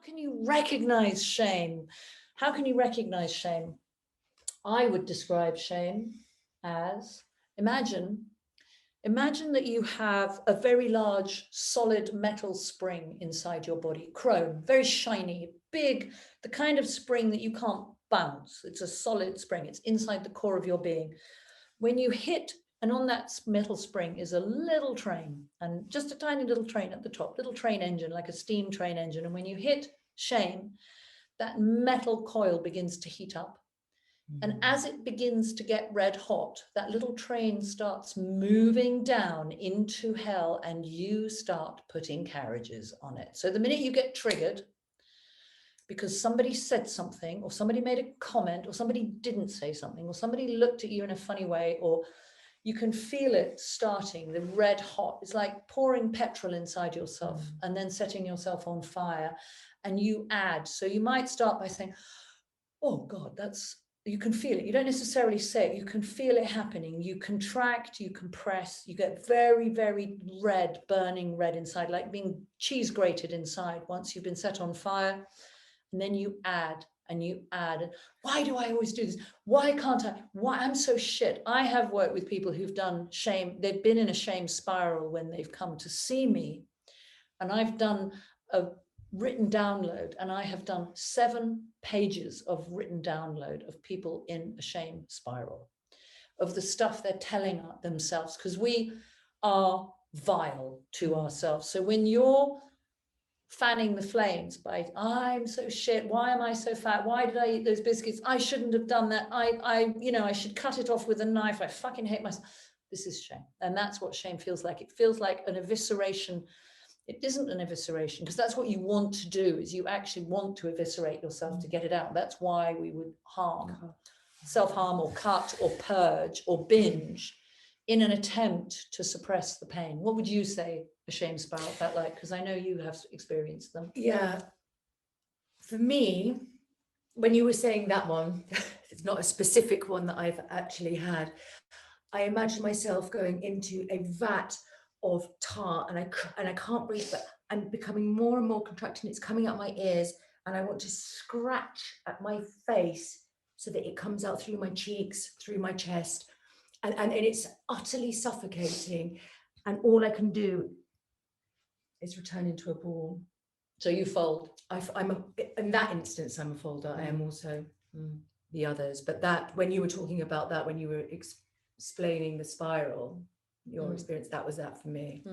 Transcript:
can you recognize shame? How can you recognize shame? I would describe shame as, imagine that you have a very large solid metal spring inside your body, chrome, very shiny, big, the kind of spring that you can't bounce. It's a solid spring. It's inside the core of your being. When you hit, and on that metal spring is a little train, and just a tiny little train at the top, little train engine, like a steam train engine. And when you hit shame, that metal coil begins to heat up. And as it begins to get red hot, that little train starts moving down into hell, and you start putting carriages on it. So the minute you get triggered because somebody said something, or somebody made a comment, or somebody didn't say something, or somebody looked at you in a funny way, or you can feel it starting, the red hot. It's like pouring petrol inside yourself and then setting yourself on fire, and you add. So you might start by saying, oh God, you can feel it. You don't necessarily say it. You can feel it happening. You contract, you compress, you get very, very red, burning red inside, like being cheese grated inside once you've been set on fire. And then you add and you add. Why do I always do this? Why can't I? Why? I'm so shit. I have worked with people who've done shame. They've been in a shame spiral when they've come to see me. And I've done a written download, and I have done 7 pages of written download of people in a shame spiral, of the stuff they're telling themselves, because we are vile to ourselves. So when you're fanning the flames by, I'm so shit, why am I so fat, why did I eat those biscuits, I shouldn't have done that, I should cut it off with a knife, I fucking hate myself. This is shame. And that's what shame feels like. It feels like an evisceration. It isn't an evisceration, because that's what you want to do, is you actually want to eviscerate yourself to get it out. That's why we would self-harm or cut or purge or binge in an attempt to suppress the pain. What would you say a shame spiral felt like? Because I know you have experienced them. Yeah. For me, when you were saying that one, it's not a specific one that I've actually had. I imagine myself going into a vat of tar, and I can't breathe, but I'm becoming more and more contracted. It's coming out my ears, and I want to scratch at my face so that it comes out through my cheeks, through my chest, and it's utterly suffocating. And all I can do is return into a ball. So you fold. In that instance, I'm a folder. I am also the others. But that, when you were talking about that, when you were explaining the spiral, your experience, that was that for me.